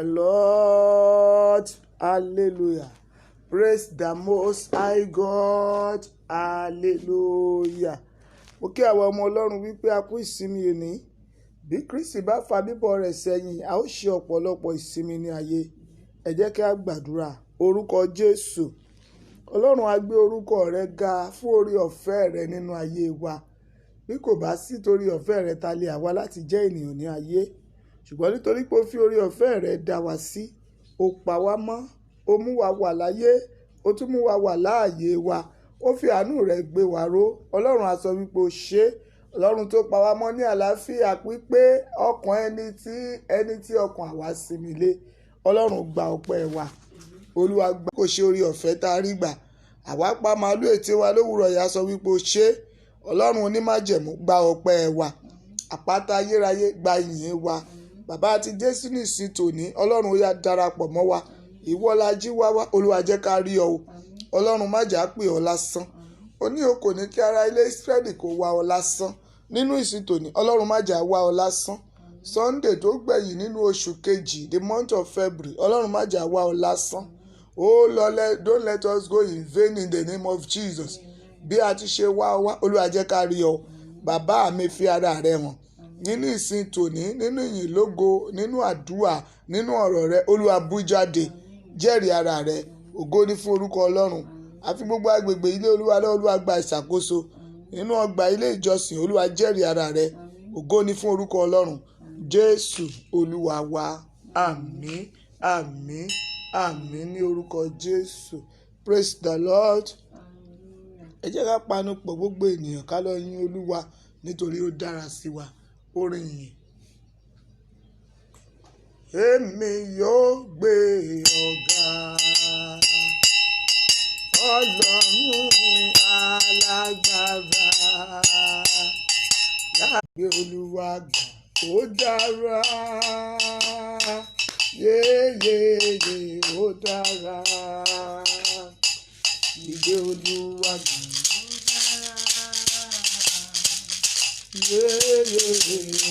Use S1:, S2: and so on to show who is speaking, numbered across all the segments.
S1: Lord, hallelujah. Praise the most high God, hallelujah. Mo kí àwọn ọmọ Ọlọ́run wípé a kú ìsinmi òní. Bí Kristi bá fa bíbọ̀ rẹ̀ sẹ́yìn, a ó ṣe ọ̀pọ̀lọpọ̀ ìsinmi ní ayé. Ẹ jẹ́ kí a gbàdúrà. Orúkọ Jésù. Ọlọ́run á gbé orúkọ rẹ̀ ga fún oore ọ̀fẹ́ rẹ̀ nínú ayé wa. Bí kò bá sí torí ọ̀fẹ́ rẹ̀ ta lè àwa láti jẹ́ ènìyàn ní ayé. Ṣùgbọ́n nítorí pé ó fi oore ọ̀fẹ́ rẹ̀ dá wa sí, ó pa wá mọ́, ó mú wa wà láyé, ó tún mú wa wà láàyè wa, ó fi àánú rẹ̀ gbé wa ró. Ọlọ́run á sọ wípé ó ṣé. Ọlọ́run tó pa wá mọ́ ní àlàáfíà pípé ọkàn ẹni tí ọkàn àwa sinmi lé. Ọlọ́run gba ọpẹ́ wa. Olúwa gbà kò ṣe oore ọ̀fẹ́ tá a rí gbà. Àwa pa màálù ètè wa lówùrọ̀ yà sọ wípé ó ṣé. Ọlọ́run onímájẹ̀mú gba ọpẹ́ wa. Àpáta ayérayé gba ìyìn wa. Bàbá àti Jésù ní ìsìn tòní, Ọlọ́run ó yá darapọ̀ mọ́ wa. Ìwọ la jí wá wá, Olúwa jẹ́ ká rí ọ o. Ọlọ́run má jà pé ọ lásán. Ó ní o kò ní kí ara ilé Ísírẹ́lì kó wá ọ lásán. Nínú ìsìn tòní, Ọlọ́run má jà wá ọ lásán. Sunday tó gbẹ̀yìn nínú oṣù kejì, the month of February, Ọlọ́run má jà wá ọ lásán. Oh Lord, don't let us go in vain in the name of Jesus. Bí a ti ṣe wá ọ wá, Olúwa jẹ́ ká rí ọ. Bàbá mi fi ara rẹ hàn. Nínú ìsìn tòní, nínú ìyìn lógo, nínú àdúrà, nínú ọ̀rọ̀ rẹ, Olúwa bú jáde, jẹ́rìí ara rẹ. Ògo ni fún orúkọ Ọlọ́run. Àfi gbogbo agbègbè ilé Olúwa lọ́wọ́, Olúwa gba ìṣàkóso. Nínú ọgbà ilé ìjọsìn, Olúwa jẹ́rìí ara rẹ. Ògo ni fún orúkọ Ọlọ́run. Jésù Olúwa wa. Àmín, àmín, àmín ní orúkọ Jésù. Praise the Lord. Ẹ jẹ́ ká panupọ̀ gbogbo ènìyàn ká lọ yìn Olúwa nítorí ó dára sí wa. Orin yìí. Èmi yóò gbé ọ̀gá Ọlọ́run alágbára, lágbé Olúwa gbà ó dára, yéyéyé ó dára, ìgbé Olúwa gbà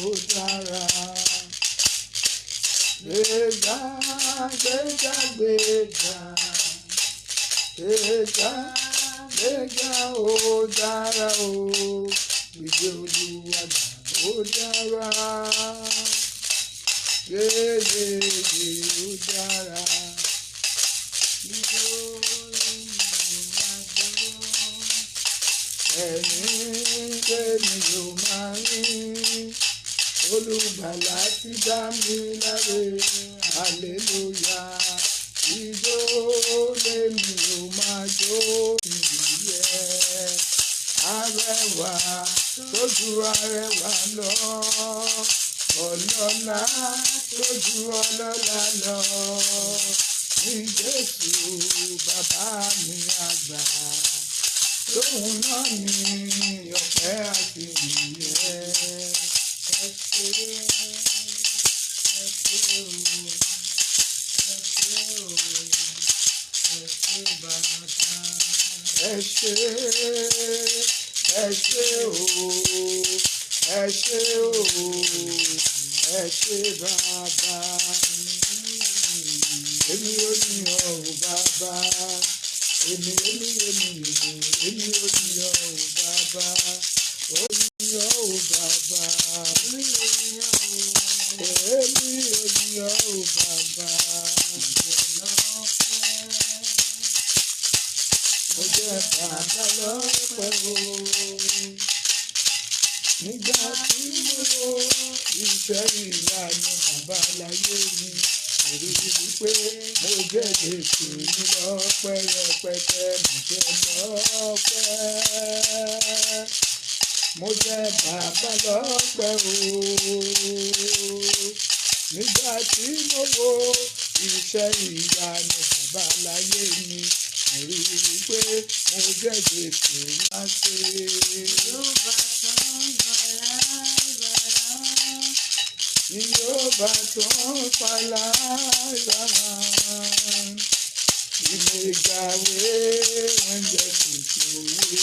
S1: ó dára, gbéga gbéga gbéga gbéga gbéga ó dára o, ìgbé Olúwa gbà ó dára, yéyéyé ó dára. Ẹni tẹ́mi yóò máa rí, Olùgbàlà ti dá mi láre, hallelujah. Ijó lèmi yóò máa jó ìyẹ́, arẹwà tójú arẹwà lọ, ọlọ́lá tójú ọlọ́lá lọ, ní Jésù bàbá mi àgbà. Lóhùn náà ni ọpẹ́ àti ìyẹ́. Ẹ ṣé bàbá. Èmi ò ní ọ bàbá. Èmi ò ní ọ bàbá. Ó ní ọ bàbá. Èmi ò ní ọ bàbá. Mo jẹ́ bàbá lọ́pẹ́ o. Nígbà tí mo wo iṣẹ́ ìlànà bàbá láyé mi, mo rí wípé mo jẹ́ Jésù ní lọ́pẹ́ rẹpẹtẹ, mo jẹ́ lọ́pẹ́. Mo jẹ́ bàbá lọ́pẹ́ o. Nígbà tí mo wo iṣẹ́ ìyanu bàbá láyé mi, mo rí wípé mo jẹ́ Jésù máa ṣe. Yóò tó ń palára, ìmẹ̀gàwé wọ́n jẹ́ tuntun wé.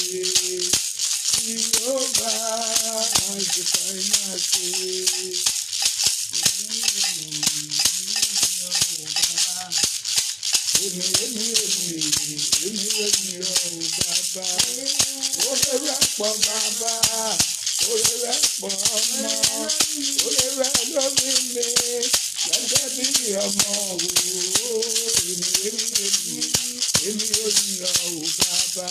S1: Yóò bá àjùkọ iná ṣe. èmi ròyìn ọ́ o bàbá. Oore rẹ̀ pọ̀ bàbá, oore rẹ̀ pọ̀ ọmọ, oore rẹ̀ lórí mi gẹ́gẹ́ bí ọmọ o. Èmi ròyìn ọ́ o bàbá.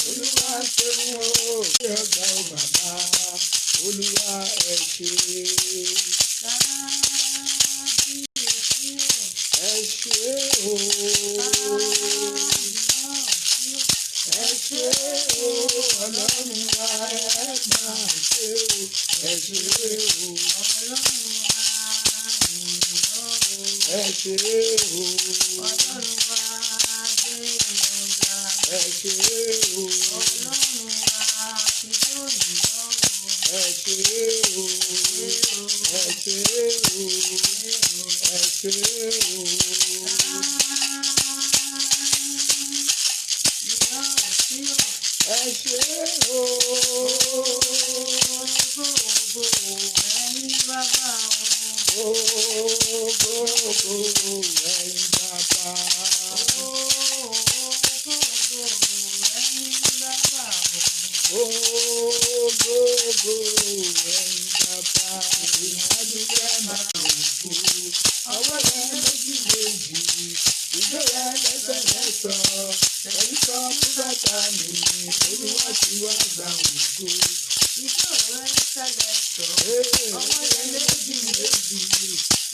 S1: Olúwa ṣeun o, ọ̀gá o bàbá, Olúwa ẹ ṣé. Ẹ ṣé o, ẹ ṣé o, Ọlọ́run wa ẹ máa ṣe o, ẹ ṣé o, ẹ ṣé o, ẹ ṣé o, ẹ ṣé o, ẹ ṣé o, ẹ ṣé o. Ẹ ṣé o, ẹ̀yin bàbá o, ẹ̀yin bàbá, ẹ̀yin bàbá o, ẹ̀yin bàbá, ìmọ̀lúwẹ̀ máa ń kú, ọwọ́ rẹ̀ méjì méjì, ìjọ rẹ̀ lẹ́sẹ̀ lẹ́sọ̀, ẹ̀yin sọ fún bàtà mi, Olúwa ti wá gbà ògo. Ìjọ rẹ̀ lẹ́sẹ̀ lẹ́sọ̀, ọwọ́ rẹ̀ méjì méjì,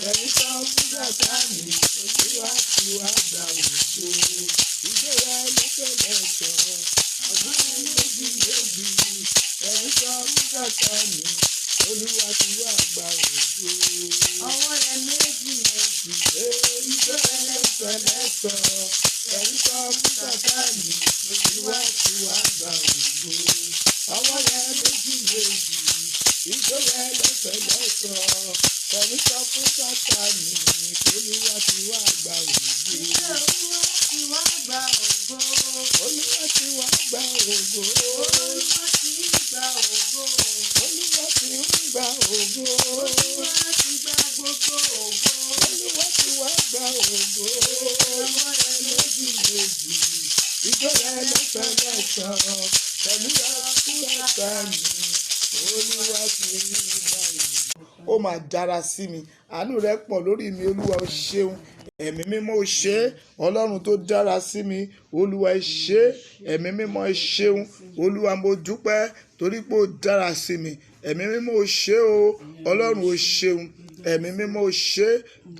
S1: ẹ̀yin sọ fún bàtà mi, Olúwa ti wá gbà ògo. Ìjọ rẹ̀ lẹ́sẹ̀ lẹ́sọ̀, ọwọ́ rẹ̀ méjì méjì, ẹ̀yin sọ fún bàtà mi, Olúwa ti wá gbà ògo. Ọwọ́ rẹ̀ méjì méjì, ìjọ rẹ̀ lẹ́sẹ̀ lẹ́sọ̀, ẹ̀yin sọ fún bàtà mi, Olúwa ti wá gbà ògo. Ọwọ́ rẹ̀ méjì méjì, ìjọ rẹ̀ lẹ́sẹ̀ lẹ́sọ̀, ẹ̀yin sọ fún bàtà mi, Olúwa ti wá gbà ògo. Olúwa ti wá gbà ògo. Olúwa ti wá gbà ògo. Olúwa ti gbà ògo. Olúwa ti ń gbà ògo. Olúwa ti gbà gbogbo ògo. Olúwa ti wá gbà ògo. Ọwọ́ rẹ̀ méjì méjì, ìjọ rẹ̀ lẹ́sẹ̀ lẹ́sọ̀, ẹ̀yin sọ fún bàtà mi, Olúwa ti gbà ògo. Ó máa dára sí mi, àánú rẹ̀ pọ̀ lórí mi, Olúwa ó ṣeun. Ẹ̀mí mímọ́ ó ṣe é, Ọlọ́run tó dára sí mi, Olúwa ẹ ṣé, ẹ̀mí mímọ́ ẹ ṣeun, Olúwa mo dúpẹ́ torí pé ó dára sí mi. Ẹ̀mí mímọ́ ó ṣe o, Ọlọ́run ó ṣeun, ẹ̀mí mímọ́ ó ṣe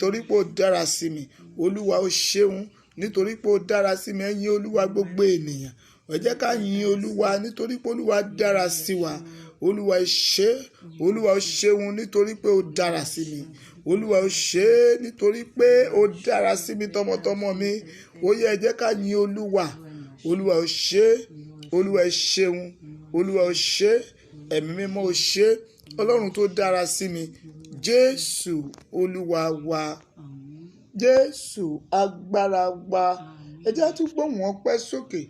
S1: torí pé ó dára sí mi. Olúwa ó ṣeun nítorí pé ó dára sí mi. Ẹ yìn Olúwa gbogbo ènìyàn, ẹ jẹ́ ká yìn Olúwa nítorí pé Olúwa dára sí wa. Olúwa ẹ ṣé, Olúwa ó ṣeun nítorí pé ó dára sí mi. Olúwa ó ṣe é nítorí pé ó dára sí mi tọmọtọmọ mi. Ó yẹ ẹ jẹ́ ká yìn Olúwa. Olúwa ó ṣe, Olúwa ẹ ṣeun, Olúwa ó ṣe, ẹ̀mí mímọ́ ó ṣe, Ọlọ́run tó dára sí mi. Jésù Olúwa wa, Jésù agbára wa. Ẹ jẹ́ á tún gbóhùn ọpẹ́ sókè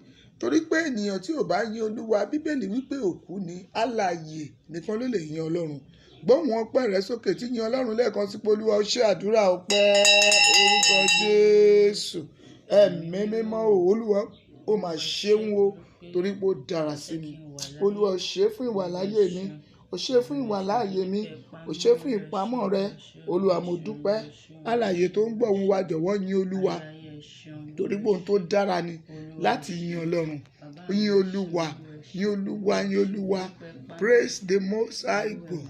S1: torí pé ènìyàn tí ò bá yìn Olúwa, Bíbélì wípé òkú ni, alààyè nìkan ló lè yìn Ọlọ́run. Gbóhùn ọpẹ́ rẹ sókè tí yìn Ọlọ́run lẹ́ẹ̀kan sí pé Olúwa ó ṣe àdúrà ọpẹ́ orúkọ Jésù. Ẹ̀mí mímọ́ o, Olúwa ó máa ṣeun o torí pé ó dára sí mi. Olúwa ó ṣe fún ìwàláyé mi, ó ṣe fún ìwàláyé mi, ó ṣe fún ìpamọ́ rẹ. Olúwa mo dúpẹ́. Alààyè tó ń gbọ́ ohùn wa jọ̀wọ́ yìn Olúwa torí pé ohun tó dára ni láti yìn Ọlọ́run. Yìn Olúwa, yìn Olúwa, yìn Olúwa. Praise the Most High God.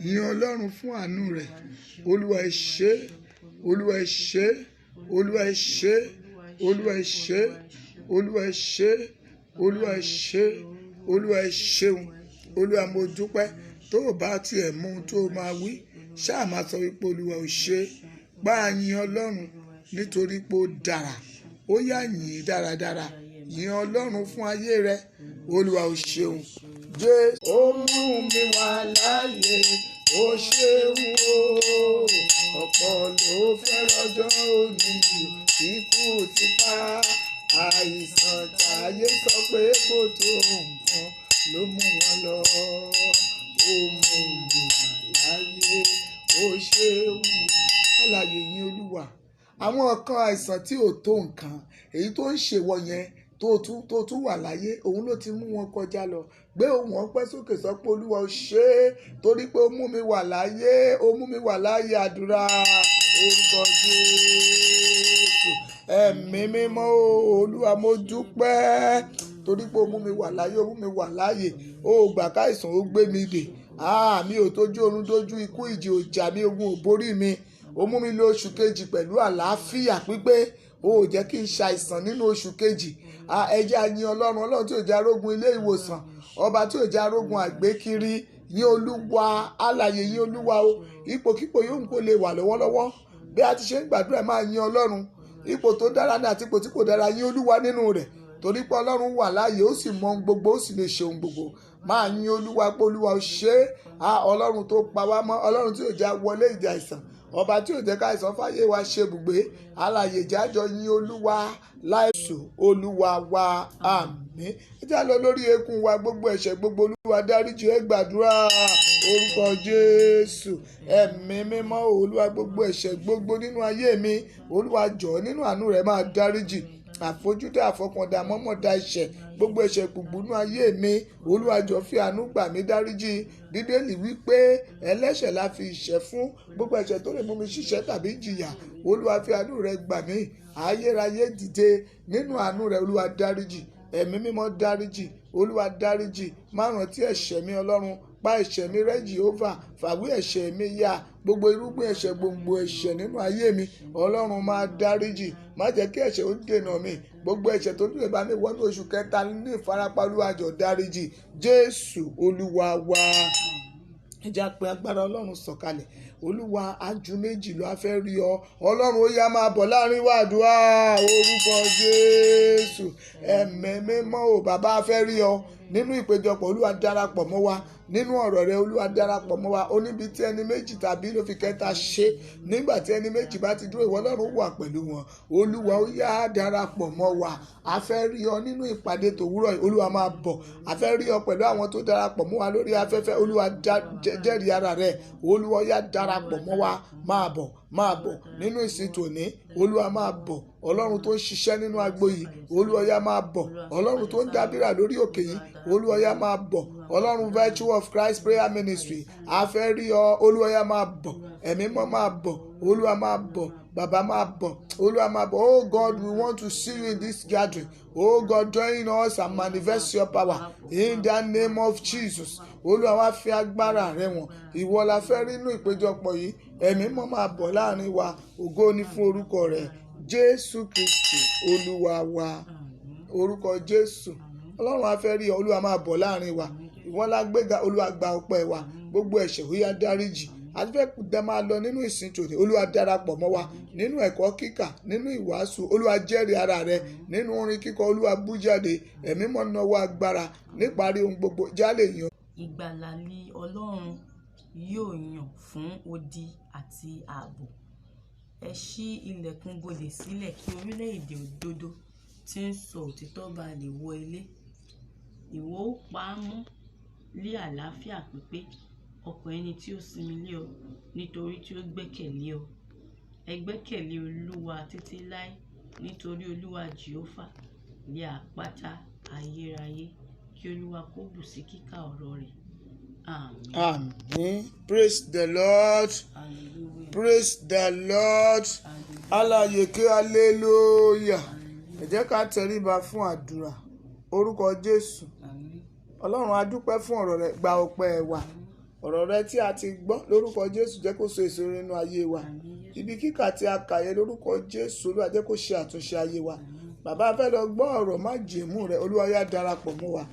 S1: Yìn Ọlọ́run fún àánú rẹ̀. Olúwa ẹ ṣé, Olúwa ẹ ṣé, Olúwa ẹ ṣé, Olúwa ẹ ṣé, Olúwa ẹ ṣé, Olúwa ẹ ṣé, Olúwa ẹ ṣeun. Olúwa mo dúpẹ́. Tó o bá tiẹ̀ mọ ohun tó o máa wí, ṣáà máa sọ wípé Olúwa ò ṣe. Bá a yìn Ọlọ́run nítorí pé ó dára. Ó yá yìn dáradára. Yìn Ọlọ́run fún ayé rẹ. Olúwa ò ṣeun. Jésù ó mú mi wá láàyè, ó ṣeun o. Ọ̀pọ̀ ló fẹ́ lọ́jọ́ òní, ikú ti pa. Àìsàn táyé sọ pé kò tó nǹkan ló mú wọn lọ. Ó mú mi wá láàyè, ó ṣeun. Alààyè yìn Olúwa. àwọn nǹkan àìsàn tí ò tó nǹkan èyí tó ń ṣèwọ yẹn tó tún wà láyé òun ló ti mú wọn kọjá lọ. Gbé ohùn ọpẹ́ sókè, sọ pé Olúwa o ṣé torí pé ó mú mi wà láyé, ó mú mi wà láyé. Àdúrà orúkọ Jésù. Ẹ̀mí mímọ́ Olúwa mo dúpẹ́ torí pé ó mú mi wà láyé, ó mú mi wà láyé. Ó gbà káìsàn ó gbé mi dè. Mi ò tójú oorun dójú ikú, ìjì ò jà mí, ogun ò borí mi. Ó mú mi lọ oṣù kejì pẹ̀lú àlàáfíà pípé. Ó jẹ́ kí n ṣàìsàn nínú oṣù kejì. Ẹ jẹ́ a yìn Ọlọ́run tí ò jẹ́ arógun ilé ìwòsàn, ọba tí ò jẹ́ arógun àgbékiri. Yìn Olúwa alààyè, yìn Olúwa o. Ipòkípò yóò kó lè wà lọ́wọ́lọ́wọ́. Bí a ti ṣe ń gbàdúrà máa yìn Ọlọ́run. Ipò tó dára ní àti ipò tí kò dára, yìn Olúwa nínú rẹ̀. Torí pé Ọlọ́run wà láàyè, ó sì mọ ohun gbogbo, ó sì lè ṣe ohun gbogbo. Máa yìn Olúwa pé Olúwa o ṣé. Ọlọ́run tó pa wá mọ́, Ọlọ́run tí ò jẹ́ wọlé ìjà àìsàn, ọba tí ò jẹ́ káìsàn fáyé wa ṣe ibùgbé. Alààyè jájọ yìn Olúwa láìsù Olúwa wa. Àmín. Ẹ já lọ lórí eékún wa, gbogbo ẹ̀ṣẹ̀ gbogbo Olúwa dáríjì. Ẹ gbàdúrà orúkọ Jésù. Ẹ̀mí mímọ́ Olúwa, gbogbo ẹ̀ṣẹ̀ gbogbo nínú ayé mi, Olúwa jọ̀ọ́ nínú àánú rẹ̀ máa dáríjì. Àfojúdá àfọkàndá mọ́mọ́dá ẹ̀ṣẹ̀ gbogbo ẹ̀ṣẹ̀ gbogbo nínú ayé mi, Olúwa jọ̀ọ́ fi àánú gbà mí dáríjì. Bíbélì wípé ẹlẹ́ṣẹ̀ la fi ìṣẹ́ fún. Gbogbo ẹ̀ṣẹ̀ tó lè mú mi ṣiṣẹ́ tàbí jìyà, Olúwa fi àánú rẹ̀ gbà mí. Ayérayé dìde nínú àánú rẹ̀, Olúwa dáríjì. Ẹ̀mí mímọ́ dáríjì, Olúwa dáríjì. Má rántí ẹ̀ṣẹ̀ mi Ọlọ́run, pa ẹ̀ṣẹ̀ mi rẹ́ Jèhófà, fàwé ẹ̀ṣẹ̀ mi ya. Gbogbo irúgbìn ẹ̀ṣẹ̀ gbogbo ẹ̀ṣẹ̀ nínú ayé mi, Ọlọ́run máa dáríjì. Má jẹ́ kí ẹ̀ṣẹ̀ ó dènà mi. Gbogbo ẹ̀ṣẹ̀ tó lè bá mi wọnú oṣù kẹta ní ìfarapa, Olúwa jọ̀ọ́ dáríjì. Jésù Olúwa wa. Ẹ jẹ́ pé agbára Ọlọ́run sọ̀kalẹ̀. Olúwa ajú méjì ló a fẹ́ rí ọ. Ọlọ́run ó yá máa bọ̀ láàrin wa. Àdúrà orúkọ Jésù. Ẹ̀mí mímọ́ o bàbá a fẹ́ rí ọ nínú ìpéjọpọ̀. Olúwa darapọ̀ mọ́ wa nínú ọ̀rọ̀ rẹ. Olúwa darapọ̀ mọ́ wa. Ó níbi tí ẹni méjì tàbí ló fi kẹta ṣe. Nígbà tí ẹni méjì bá ti dúró, ìwọ Ọlọ́run wà pẹ̀lú wọn. Olúwa ó yá darapọ̀ mọ́ wa. A fẹ́ rí ọ nínú ìpàdé tòwúrọ̀ yìí. Olúwa máa bọ̀. A fẹ́ rí ọ pẹ̀lú àwọn tó darapọ̀ mọ́ wa lórí afẹ́fẹ́. Olúwa jẹ́rìí ara rẹ̀. Olúwa yá darapọ̀ mọ́ wa. Máa bọ̀, máa bọ̀ nínú ìsìn tòní. Olúwa máa bọ̀. Ọlọ́run tó ń ṣiṣẹ́ nínú agbo yìí, Olúwa yá máa bọ̀. Ọlọ́run tó ń dábìrà lórí òkè yìí, Olúwa yá máa bọ̀. Ọlọ́run Virtue of Christ Prayer Ministry, a fẹ́ rí ọ. Olúwa yá máa bọ̀. Ẹ̀mí mọ́ máa bọ̀. Olúwa máa bọ̀. Bàbá máa bọ̀. Olúwa máa bọ̀. Oh God, we want to see you in this gathering. Oh God, join us and manifest your power in the name of Jesus. Olúwa wá fi agbára rẹ wọ̀n. Ìwọ la fẹ́ rí inú ìpéjọpọ̀ yìí. Ẹ̀mí mọ́ máa bọ̀ láàrin wa. Ògo ni fún orúkọ rẹ̀. Jésù Kristi Olúwa wa. Orúkọ Jésù. Ọlọ́run a fẹ́ rí ọ. Olúwa máa bọ̀ láàrin wa. Ìwọ la gbéga. Olúwa gba ọpẹ́ wa. Gbogbo ẹ̀ṣẹ̀ ó yá dáríjì. A fẹ́ dá máa lọ nínú ìsìn tòní. Olúwa darapọ̀ mọ́ wa nínú ẹ̀kọ́ kíkà, nínú ìwàásù. Olúwa jẹ́rìí ara rẹ̀ nínú orin kíkọ. Olúwa bú jáde. Ẹ̀mí mọ́ náwó agbára níparí ohun gbogbo. Jálè yan.
S2: Ìgbàlà ni Ọlọ́run yóò yàn fún odi àti ààbò. Ẹ ṣí ilẹ̀kùn bodè sílẹ̀ kí orílẹ̀-èdè òdodo tí ń sọ òtítọ́ bá lè wọ ilé. Ìwọ ó pa á mọ́ lé àlàáfíà pípé ọkàn ẹni tí ó sinmi lé ọ nítorí tí ó gbẹ́kẹ̀lé ọ. Ẹ gbẹ́kẹ̀lé Olúwa títí láé nítorí Olúwa Jèhófà lé àpáta ayérayé. Kí Olúwa kó bù sí kíkà ọ̀rọ̀ rẹ̀. Àmín.
S1: Àmín. Praise the Lord.
S2: Hallelujah.
S1: Praise the Lord. Alààyè ké hallelujah. Ẹ jẹ́ ká tẹríba fún àdúrà. Orúkọ Jésù.
S2: Àmín.
S1: Ọlọ́run a dúpẹ́ fún ọ̀rọ̀ rẹ. Gba ọpẹ́ wa. Ọ̀rọ̀ rẹ tí a ti gbọ́ lórúkọ Jésù jẹ́ kó so èso nínú ayé wa. Ibi kíkà tí a kà yẹ lórúkọ Jésù, Olúwa jẹ́ kó ṣe àtúnṣe ayé wa. Bàbá fẹ́ lọ gbọ́ ọ̀rọ̀ májẹ̀mú rẹ. Olúwa yá darapọ̀ mọ́ wa.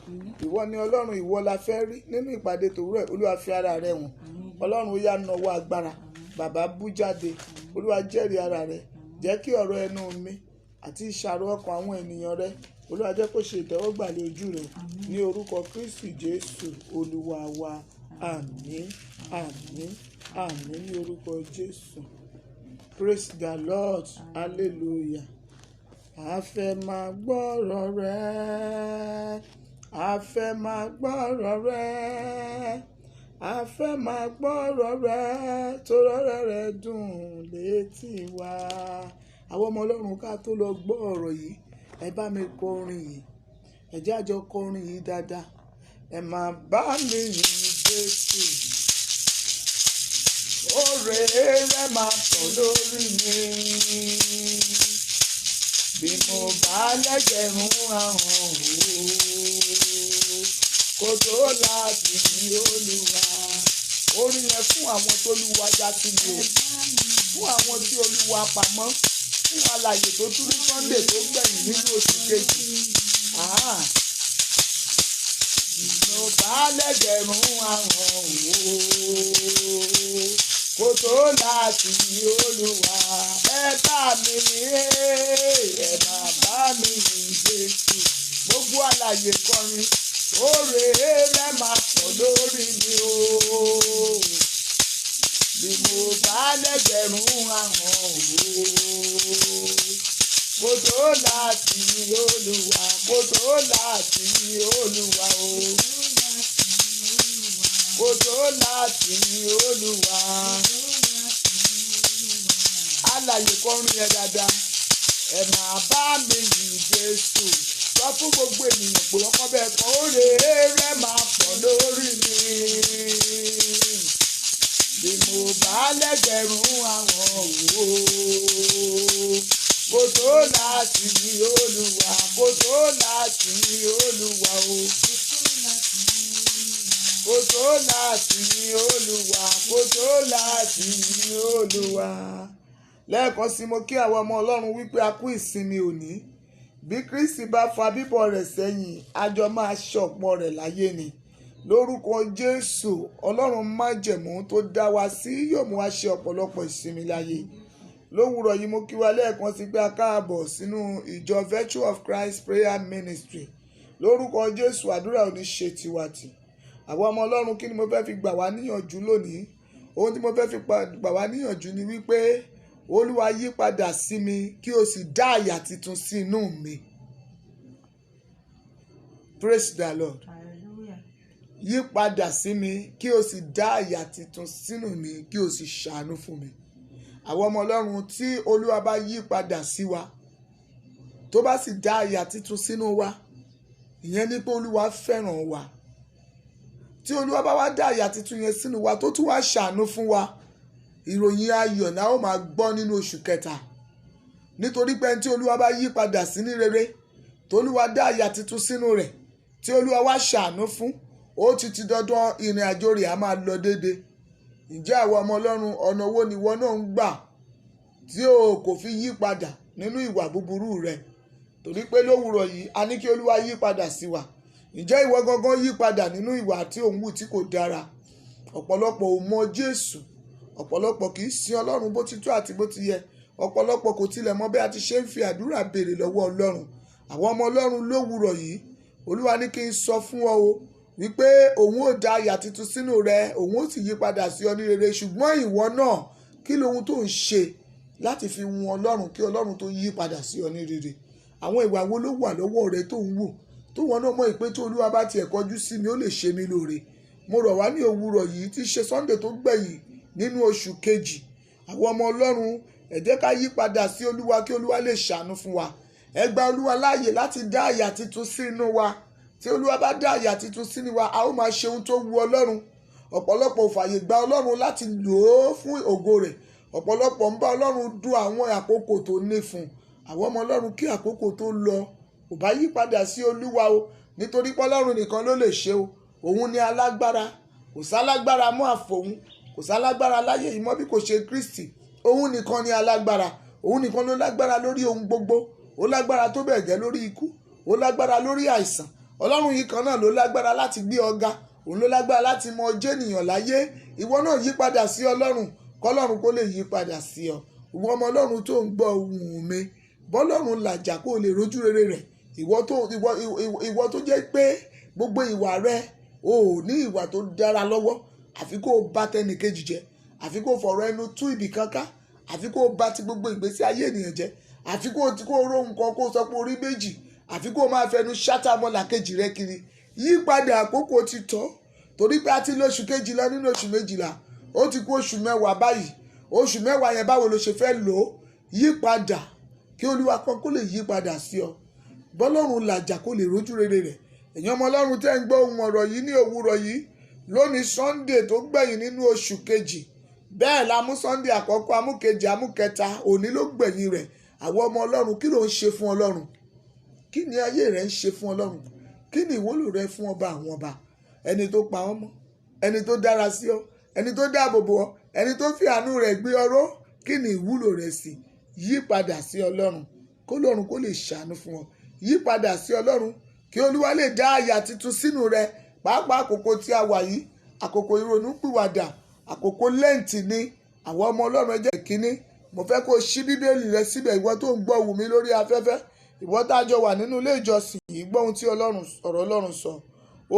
S1: Ìwọ ni Ọlọ́run, ìwọ la fẹ́ rí nínú ìpàdé tòwúrọ̀. Olúwa fi ara rẹ wọ̀n. Ọlọ́run ó yá nawọ́ agbára. Bàbá bú jáde. Olúwa jẹ́rìí ara rẹ. Jẹ́ kí ọ̀rọ̀ ẹnu mi àti ìṣàrò ọkàn àwọn ènìyàn rẹ, Olúwa jẹ́ kó ṣe ìtẹ́wọ́gbà lé ojú rẹ ní orúkọ Kristi Jésù Olúwa wa. Àmín, àmín, àmín ní orúkọ Jésù. Praise the Lord. Hallelujah. A fẹ́ máa gbọ́rọ̀ rẹ. A fẹ́ máa gbọ́rọ̀ rẹ. A fẹ́ máa gbọ́rọ̀ rẹ. Tórọ́rọ̀ rẹ dùn létí wa. àwọn ọmọ ọlọ́run ká tó lọ gbọ́ ọ̀rọ̀ yìí ẹ bá mi kọ orin yìí, ẹ jẹ́ àjọ kọ orin yìí dáadáa. Ẹ máa bá mi yìn Jésù, oore rẹ̀ máa pọ̀ lórí mi. Bí mo bá lẹ́gbẹ̀rún ahọ́n kò tó láti yìn Olúwa. Orin yẹn fún àwọn tó Olúwa já sí mi o, fún àwọn tí Olúwa pamọ́, fún alààyè tó tún ní Sunday tó gbẹ̀yìn nínú oṣù kejì. Mo bá lẹ́gbẹ̀rún ahọ́n kò tó láti yìn Olúwa. Ẹ bá mi yìn, ẹ máa bá mi yìn Jésù. Gbogbo alààyè kọrin, oore rẹ̀ máa pọ̀ lórí mi o. Bí mo bá lẹ́gbẹ̀rún ahọ́n kò tó láti yìn Olúwa, kò tó láti yìn Olúwa o. Kò tó láti yìn Olúwa. Alààyè kọrin yẹn dáadáa. Ẹ máa bá mi yìn Jésù. Sọ fún gbogbo ènìyàn pé wọ́n kọ́ bẹ́ẹ̀ kan, oore rẹ̀ máa pọ̀ lórí mi. Bí mo bá lẹ́gbẹ̀rún ahọ́n kò tó láti yìn Olúwa, kò tó láti yìn Olúwa o. Kò tó láti yìn Olúwa, kò tó láti yìn Olúwa. Lẹ́ẹ̀kan sí mo kí àwọn ọmọ Ọlọ́run wípé a kú ìsinmi òní. Bí Kristi bá fa bíbọ̀ rẹ̀ sẹ́yìn, a jọ máa ṣọ̀pọ̀ rẹ̀ láyé ni. Lórúkọ Jésù, Ọlọ́run májẹ̀mú tó dá wa sí yóò mú wa ṣe ọ̀pọ̀lọpọ̀ ìsinmi láyé. Lówùrọ̀ yìí mo kí wa lẹ́ẹ̀kan sí pé a káàbọ̀ sínú ìjọ Virtue of Christ Prayer Ministry. Lórúkọ Jésù, àdúrà ò ní ṣe tiwa tì. Àwọn ọmọ Ọlọ́run, kí ni mo fẹ́ fi gbà wá níyànjú lónìí? Ohun tí mo fẹ́ fi gbà wá níyànjú ni wípé Olúwa yí padà sí mi kí o sì dá àyà tuntun sí inú mi. Praise the Lord.
S2: Hallelujah.
S1: Yí padà sí mi kí o sì dá àyà tuntun sínú mi kí o sì ṣàánú fún mi. Àwọn ọmọ Ọlọ́run, tí Olúwa bá yí padà sí wa tó bá sì dá àyà tuntun sínú wa, ìyẹn ni pé Olúwa fẹ́ràn wa. Tí Olúwa bá wá dá àyà tuntun yẹn sínú wa tó tún wá ṣàánú fún wa, ìròyìn ayọ̀ náà ó máa gbọ́ nínú oṣù kẹta. Nítorí pé tí Olúwa bá yí padà sí ní rere, tó Olúwa dá àyà tuntun sínú rẹ̀, tí Olúwa wá ṣàánú fún, ó ti dandan ìrìn àjò rẹ̀ á máa lọ déédé. Ǹjẹ́ àwọn ọmọ Ọlọ́run, ọ̀nà wo ni ìwọ náà ń gbà tí o kò fi yí padà nínú ìwà búburú rẹ̀? Torí pé lówùrọ̀ yìí a ní kí Olúwa yí padà sí wa. Ǹjẹ́ ìwọ gangan yí padà nínú ìwà tí ò ń wù tí kò dára? Ọ̀pọ̀lọpọ̀ ò mọ Jésù, ọ̀pọ̀lọpọ̀ kì í sin Ọlọ́run bó ti tó àti bó ti yẹ, ọ̀pọ̀lọpọ̀ kò tilẹ̀ mọ bí a ti ṣe ń fi àdúrà béèrè lọ́wọ́ Ọlọ́run. Àwọn ọmọ Ọlọ́run lówùrọ̀ yìí, Olúwa ní kí n sọ fún ọ o wípé òun ó dá àyà tuntun sínú rẹ, òun ó sì yí padà sí ọ ní rere. Ṣùgbọ́n ìwọ náà, kí lohun tó ń ṣe láti fi wù Ọlọ́run kí Ọlọ́run tó yí padà sí ọ ní rere? Àwọn ìwà wo ló wà lọ́wọ́ rẹ tó ń wù tó wọn náà mọ̀ pé tí Olúwa bá tiẹ̀ kọjú sí mi ó lè ṣe mí lóore? Mo rọ̀ wá ní òwúrọ̀ yìí tí í ṣe Sunday tó gbẹ̀yìn nínú oṣù kejì. Àwọn ọmọ Ọlọ́run, ẹ jẹ́ ká yí padà sí Olúwa kí Olúwa lè ṣàánú fún wa. Ẹ gba Olúwa láàyè láti dá àyà tuntun sínú wa. Tí Olúwa bá dá àyà tuntun sínú wa, a ó máa ṣe ohun tó wu Ọlọ́run. Ọ̀pọ̀lọpọ̀ ò fààyè gba Ọlọ́run láti lò ó fún ògo rẹ̀. Ọ̀pọ̀lọpọ̀ ń bá Ọlọ́run dún àwọn àkókò tó ní fún. Àwọn ọmọ Ọlọ́run, kí àkókò tó lọ, ò bá yí padà sí Olúwa o. Nítorí pé Ọlọ́run nìkan ló lè ṣe o. Òun ni alágbára. Kò sálágbára mọ́ àfòun. Kò sálágbára láyé yìí mọ́ bí kò ṣe Kristi. Òun nìkan ni alágbára. Òun nìkan ló lágbára lórí ohun gbogbo. Ó lágbára tó bẹ́ẹ̀ gẹ́ lórí ikú. Ó lágbára lórí àìsàn. Ọlọ́run yìí kan náà ló lágbára láti gbé ọ̀gá. Òun ló lágbára láti mọ ọjọ́ ènìyàn láyé. Ìwọ náà yí padà sí Ọlọ́run, kọ́lọ́run kó lè yí padà sí ọ. Ìwọ ọmọ Ọlọ́run tó ń gbọ́ ohùn mi, bọ́lọ́run làjà kó lè rójú rere rẹ̀. Ìwọ tó jẹ́ pé gbogbo ìwà rẹ ò ní ìwà tó dára lọ́wọ́, àfi kó bá tẹnìkejì jẹ́, àfi kó fọ̀rọ̀ ẹnu tú ibì kankan, àfi kó bá ti gbogbo ìgbésí ayé ènìyàn jẹ́, àfi kó ró nǹkan kó sọ pé orí méjì, àfi kó máa fẹnu ṣátà mọ́làkejì rẹ kiri. Yí padà, àkókò ti tọ́. Torí pé a ti lóṣù kejìlá nínú oṣù méjìlá, ó ti kú oṣù mẹ́wàá báyìí. Oṣù mẹ́wàá yẹn báwo ló ṣe fẹ́ lò ó? Yí padà, kí olúwa kan kó lè yí padà sí ọ, bọ́lọ́run làjà kó lè rójú rere rẹ̀. ẹ̀yin ọmọ ọlọ́run tẹ́ ń gbọ́ ohun ọ̀rọ̀ yìí ní òwúrọ̀ yìí lónìí Sunday tó gbẹ̀yìn nínú oṣù kejì, bẹ́ẹ̀ la mú Sunday àkọ́kọ́, amúkejì, amúkẹta, òní ló gbẹ̀yìn rẹ̀. àwọn ọmọ ọlọ́run, kí ló ń ṣe fún ọlọ́run? kí ni ayé rẹ̀ ń ṣe fún ọlọ́run? kí ni ìwúlò rẹ fún ọba àwọn ọba, ẹni tó pa ọ́ mọ́, ẹni tó dára sí ọ, ẹni tó dáàbò bò ọ́, ẹni tó fi àánú rẹ̀ gbé ọ ró? kí ni ìwúlò rẹ sí? yí padà sí ọlọ́run kó lọ́run kó lè ṣàánú fún ọ. yí padà sí ọlọ́run kí olúwa lè dá àyà tuntun sínú rẹ. pàápàá àkókò tí a wà yìí, àkókò ìrònúpìwàdà, àkókò lẹ́ǹtì ni. àwọn ọmọ ọlọ́run ẹ jẹ́ kínní, mo fẹ́ kó o ṣí bíbélì rẹ síbẹ̀, ìwọ tó ń gbọ́ ohùn mi lórí afẹ́fẹ́, ìwọ tá a jọ wà nínú ilé ìjọsìn yìí, gbọ́ ohun tí ọ̀rọ̀ ọlọ́run sọ.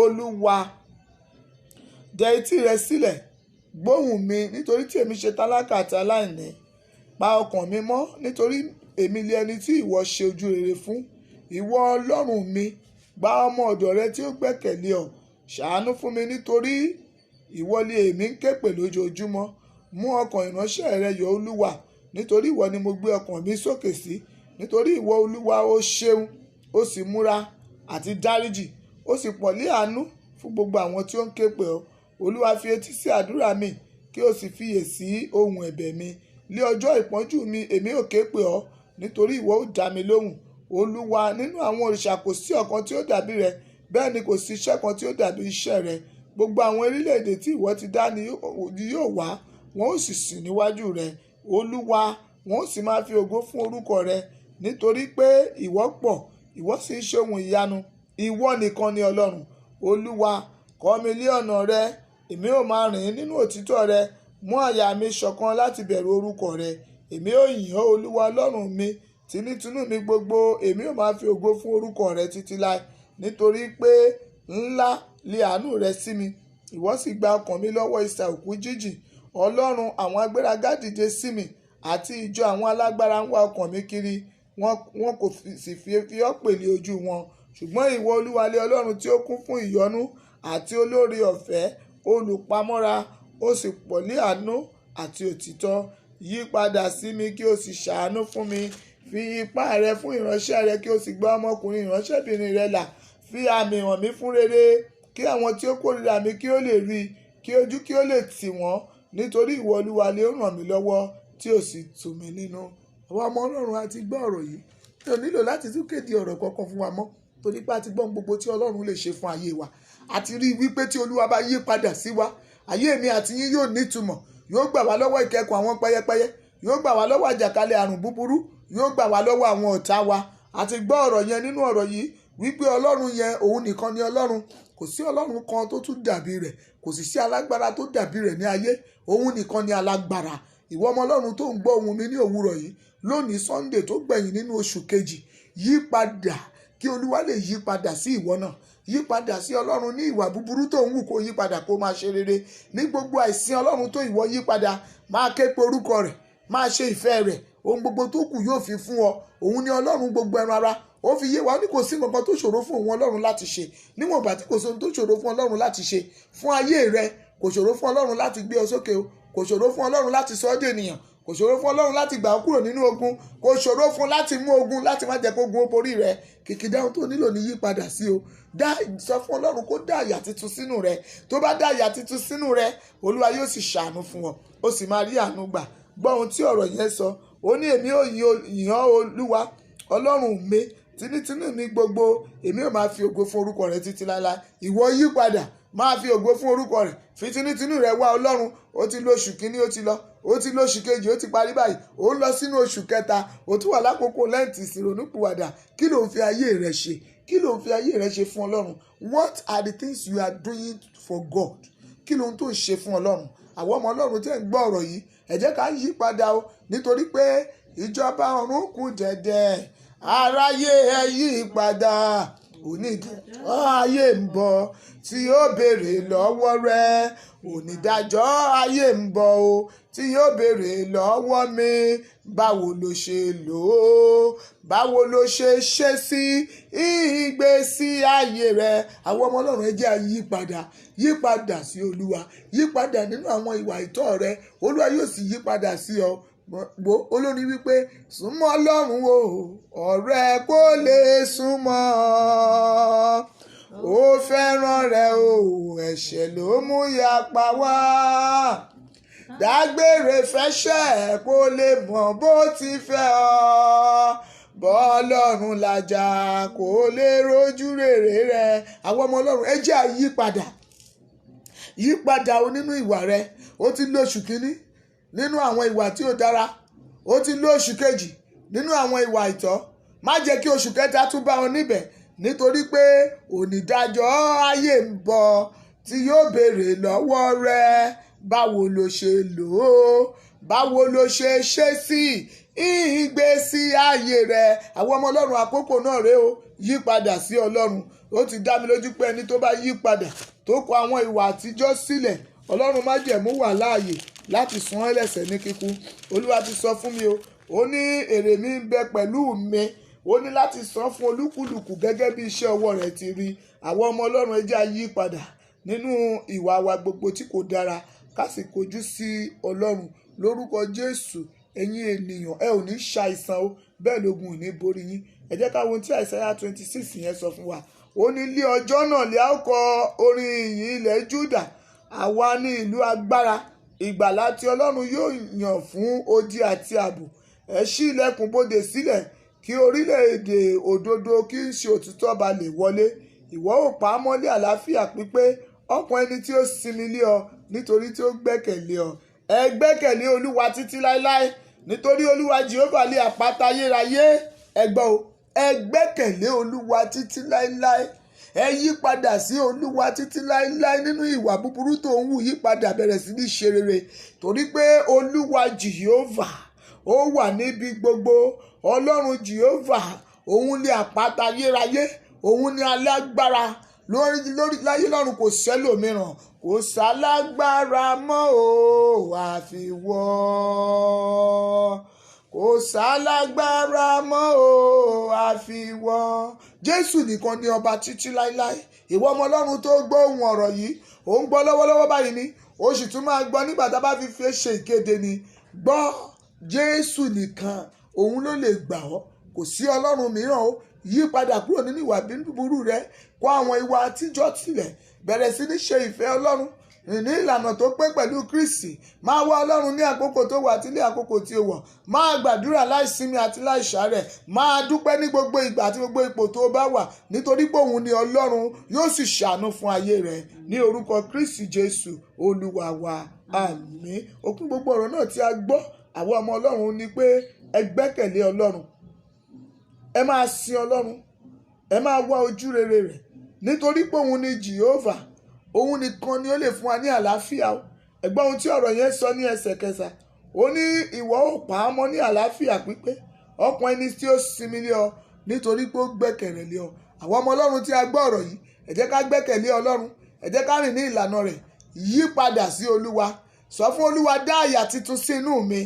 S1: olúwa, dẹ etí rẹ sílẹ̀, gbóhùn mi nítorí tí èmi ṣe tálákà àti aláìní. pa ọkàn mi mọ́ nítorí èmi lé ẹni tí ìwọ ṣe ojú rere fún. ìwọ ọlọ́run mi, gba ọmọ ọ̀dọ̀ rẹ tí ó gbẹ́kẹ̀lé ọ. ṣàánú fún mi nítorí ìwọ lé èmi ń ké pè lójoojúmọ́. mú ọkàn ìránṣẹ́ rẹ yọ̀ olúwa, nítorí ìwọ ni mo gbé ọkàn mi sókè sí. nítorí ìwọ olúwa ó ṣeun, ó sì múra àti dáríjì, ó sì pọ̀ lé àánú fún gbogbo àwọn tí ó ń ké pè ọ́. olúwa fi etí sí àdúrà mi, kí o sì fiyè sí ohùn ẹ̀bẹ̀ mi. lé ọjọ́ ìpọ́njú mi èmi ò ké pè ọ́, nítorí ìwọ ó dá mi lóhùn. olúwa, nínú àwọn òrìṣà kò sí ọ̀kan tí ó dàbí rẹ, bẹ́ẹ̀ ni kò sí iṣẹ́ kan tí ó dàbí iṣẹ́ rẹ. gbogbo àwọn orílẹ̀-èdè tí ìwọ ti dá ni yóò wá, wọn ó sì sìn níwájú rẹ. olúwa, wọn ó sì máa fi ògo fún orúkọ rẹ, nítorí pé ìwọ pọ̀, ìwọ sì ń ṣe ohun ìyanu. ìwọ nìkan ni ọlọ́run. olúwa, kọ́ mi lé ọ̀nà rẹ, èmi ó máa rìn nínú òtítọ́ rẹ. mú àyà mi ṣọ̀kan láti bẹ̀rù orúkọ rẹ. èmi ó yìn ọ́ olúwa ọlọ́run mi, tinútinú mi gbogbo èmi ó máa fi ògo fún orúkọ rẹ títí láé. nítorí pé ńlá lé àánú rẹ sí mi, ìwọ sì gba ọkàn mi lọ́wọ́ isà òkú jíjìn. ọlọ́run, àwọn agbéraga dìde sí mi, àti ìjọ àwọn alágbára ń wá ọkàn mi kiri, wọn kò sì fi ọ́ pèlè ojú wọn. ṣùgbọ́n ìwọ olúwa lé ọlọ́run tí ó kún fún ìyọ́nú àti olóore ọ̀fẹ́, olùpamọ́ra, ó sì pọ̀ lé àánú àti òtítọ́. yí padà sí mi kí o sì ṣàánú fún mi. fi ipá rẹ fún ìránṣẹ́ rẹ, kí o sì gba ọmọkùnrin ìránṣẹ́bìnrin rẹ là. fi àmì hàn mí fún rere, kí àwọn tí ó kórìíra mi kí ó lè rí i, kí ojú kí ó lè tì wọ́n. nítorí ìwọ olúwa lé ó ràn mí lọ́wọ́, tí ó sì tù mí nínú. àwọn ọmọ ọlọ́run a ti gbọ́ ọ̀rọ̀ yìí, mi ò nílò láti tún kéde ọ̀rọ̀ kankan fún wa mọ́, torí pé a ti gbọ́ gbogbo tí ọlọ́run lè ṣe fún ayé wa. a ti rí i wípé tí olúwa bá yí padà sí wa, ayé mi àti yín yóò nítumọ̀. yóò gbà wá lọ́wọ́ ìkẹ́kùn àwọn pẹ́yẹpẹ́yẹ, yóò gbà wá lọ́wọ́ àjàkálẹ̀ àrùn búburú, yóò gbà wá lọ́wọ́ àwọn ọ̀tá wa. a ti gbọ́ ọ̀rọ̀ yẹn nínú ọ̀rọ̀ yìí wípé ọlọ́run yẹn òun nìkan ni ọlọ́run. kò sí ọlọ́run kan tó tún dàbí rẹ̀, kò sì sí alágbára tó dàbí rẹ̀ ní ayé. òun nìkan ni alágbára. ìwọ ọmọ ọlọ́run tó ń gbọ́ ohùn mi ní òwúrọ̀ yìí lónìí Sunday tó gbẹ̀yìn nínú oṣù kejì, yí padà kí olúwa lè yí padà sí ìwọ náà. yí padà sí ọlọ́run. ní ìwà búburú tó ń wù kó yí padà kó máa ṣe rere. ní gbogbo àìsìn ọlọ́run tó ìwọ yí padà, máa ké pe orúkọ rẹ̀, máa ṣe ìfẹ́ rẹ̀. ohun gbogbo tó kù yóò fi fún ọ. òun ni ọlọ́run gbogbo ẹran ara. ó fi yé wa ní kò sí nǹkan tó ṣòro fún òun ọlọ́run láti ṣe. níwọ̀n ìgbà tí kò sí ohun tó ṣòro fún ọlọ́run láti ṣe fún ayé rẹ, kò ṣòro fún ọlọ́run láti gbé ọ sókè o, kò ṣòro fún ọlọ́run láti sọ ọ́ dènìyàn, kò ṣòro fún ọlọ́run láti gbà ọ́ kúrò nínú ogun, kò ṣòro fún láti mú ogun láti má jẹ́ kó ogun ó borí rẹ. kìkì dáhùn tó nílò ní yípadà sí o. sọ fún ọlọ́run kó dá àyà tuntun sínú rẹ. tó bá dá àyà tuntun sínú rẹ, olúwa yóò sì ṣàánú fún ọ, ó sì máa rí àánú gbà. gbọ́ ohun tí ọ̀rọ̀ yẹn sọ. ó ní èmi ò yìn ọ́ olúwa ọlọ́run mi, tinútinú mi gbogbo èmi ò máa fi ògo fún orúkọ rẹ títí láéláé. ìwọ yí padà, máa fi ògo fún orúkọ rẹ. fi tinútinú rẹ wá ọlọ́run. ó ti lóṣù kínní, ó ti lọ, ó ti lóṣù kejì, ó ti parí báyìí, ó ń lọ sínú oṣù kẹta, ó tún wà lákòókò lẹ́ǹtì ìsìnrònúpìwàdà. kí ló ń fi ayé rẹ ṣe? kí ló ń fi ayé rẹ ṣe fún ọlọ́run? What are the things you are doing for God? kí ló ń tó ṣe fún ọlọ́run? àwọn ọmọ ọlọ́run tẹ́ ń gbọ́ ọ̀rọ̀ yìí, ẹ jẹ́ ká yí padà o, nítorí pé ìjọba ọ̀run kù dẹ̀dẹ̀. aráyé ẹ yí padà, onídàájọ́ ayé ń bọ̀ tí yóò béèrè lọ́wọ́ rẹ. onídàájọ́ ayé ń bọ̀ o tí yóò béèrè lọ́wọ́ mi. báwo ló ṣe lò ó? báwo ló ṣe ṣe sí ìgbésí ayé rẹ? àwọn ọmọ ọlọ́run ẹ jẹ́ á yí padà. yí padà sí olúwa. yí padà nínú àwọn ìwà ìtọ́ rẹ. olúwa yóò sì yí padà sí ọ. olórin wípé súnmọ́ Ọlọ́run o ọ̀rẹ́ kó lè súnmọ́ ó fẹ́ràn rẹ o ẹ̀ṣẹ̀ ló mú yapa wá dágbére fẹ́ṣẹ̀ kó lè mọ̀ bó ti fẹ́ ọ bọ́ọ̀lọ́run làjà kó lè rojú rere rẹ. àwọn ọmọ Ọlọ́run ẹ jẹ́ yípadà o nínú ìwà rẹ. ó ti lóṣù kínní nínú àwọn ìwà tí ò dára, ó ti lóṣù kejì nínú àwọn ìwà àìtọ́. má jẹ́ kí oṣù kẹta tún bá ọ níbẹ̀, nítorí pé onídàájọ́ ayé ń bọ̀ tí yóò béèrè lọ́wọ́ rẹ báwo ló ṣe lò ó, báwo ló ṣe ṣe sí ìgbésí ayé rẹ. àwọn ọmọ Ọlọ́run àkókò náà rèé o, yípadà sí Ọlọ́run. ó ti dá mi lójú pé ẹni tó bá yípadà tó kọ àwọn ìwà àtijọ́ sílẹ̀, Ọlọ́run májẹ̀mú wà láàyè láti san ẹlẹ́ṣẹ̀ ní kíkún. Olúwa ti sọ fún mi o, ó ní èrè mi ń bẹ pẹ̀lú mi, ó ní láti san fún olúkúlùkù gẹ́gẹ́ bí iṣẹ́ ọwọ́ rẹ̀ ti rí. àwọn ọmọ Ọlọ́run ẹ jẹ́ á yí padà nínú ìwà wa gbogbo tí kò dára, ká sì kojú sí Ọlọ́run lórúkọ Jésù. ẹ̀yin ènìyàn ẹ ò ní ṣàìsàn o, bẹ́ẹ̀ lógun ò ní borí yín. ẹ jẹ́ ká wo ohun tí Àìsáyà 26 yẹn sọ fún wa. ó ní lé ọjọ́ náà lè á kọ orin ìyìn ilẹ̀ Júdà, àwa ní ìlú agbára, ìgbàlà tí Ọlọ́run yóò yàn fún odi àti ààbò. ẹ ṣí ilẹ̀kùn bodè sílẹ̀ kí orílẹ̀-èdè òdodo kí ń ṣe òtítọ́ ba lè wọlé. ìwọ ò pa á mọ́lé àlàáfíà pípé ọkàn ẹni tí ó sinmi lé ọ nítorí tí ó gbẹ́kẹ̀lé ọ. ẹ gbẹ́kẹ̀lé Olúwa títí láéláé, nítorí Olúwa Jèhófà lé àpáta ayérayé. ẹ gbọ́ o, ẹ gbẹ́kẹ̀lé Olúwa títí láéláé. ẹ yí padà sí Olúwa títí láéláé nínú ìwà búburú tó ń wù. yí padà, bẹ̀rẹ̀ sí ní ṣe rere, torí pé Olúwa Jèhófà ó wà níbi gbogbo. Ọlọ́run Jèhófà òun ni àpáta ayérayé, òun ni alágbára lórí láyé lọ́run. kò sẹ́lòmíràn, kò sálágbára mọ́ o àfiwọ́, kò sálágbára mọ́ o àfiwọ́. Jésù nìkan ni ọba títí láéláé. ìwọ ọmọ Ọlọ́run tó gbọ́ ohùn ọ̀rọ̀ yìí, ò ń gbọ́ lọ́wọ́lọ́wọ́ báyìí ni, ó sì tún máa gbọ́ nígbà tá a bá fi ṣe ìkéde ni. gbọ́, Jésù nìkan òun ló lè gbà ọ́, kò sí Ọlọ́run mìíràn o. yí padà kúrò nínú ìwà búburú rẹ, kọ̀ àwọn ìwà àtijọ́ sílẹ̀, bẹ̀rẹ̀ sí ní ṣe ìfẹ́ Ọlọ́run, rìn ní ìlànà tó pé pẹ̀lú Kristi. máa wá Ọlọ́run ní àkókò tó wà àti ní àkókò tí ó wọ̀. máa gbàdúrà láìsinmi àti láìsàárẹ̀. máa dúpẹ́ ní gbogbo ìgbà àti gbogbo ipò tó bá wà, nítorí pé òun ni Ọlọ́run yóò sì ṣàánú fún ayé rẹ ní orúkọ Kristi Jésù Olúwa wa. àmín. òkun gbogbo ọ̀rọ̀ náà tí a gbọ́, àwọn ọmọ Ọlọ́run ni pé ẹ gbẹ́kẹ̀lé Ọlọ́run, ẹ máa sin Ọlọ́run, ẹ máa wá ojú rere rẹ̀, nítorí pé òun ni Jèhófà, òun nìkan ni ó lè fún wa ní àlàáfíà. ẹ gbọ́ ohun tí ọ̀rọ̀ yẹn sọ ní ẹsẹ̀ kẹsà. ó ní ìwọ ò pa á mọ́ ní àlàáfíà pípé ọkàn ẹni tí ó sinmi lé ọ nítorí pé ó gbẹ́kẹ̀lé lé ọ. àwọn ọmọ Ọlọ́run tí a gbọ́ ọ̀rọ̀ yìí, ẹ jẹ́ ká gbẹ́kẹ̀lé Ọlọ́run, ẹ jẹ́ ká rìn ní ìlànà rẹ̀, yí padà sí Olúwa, sọ fún Olúwa dá àyà titun sí inú mi,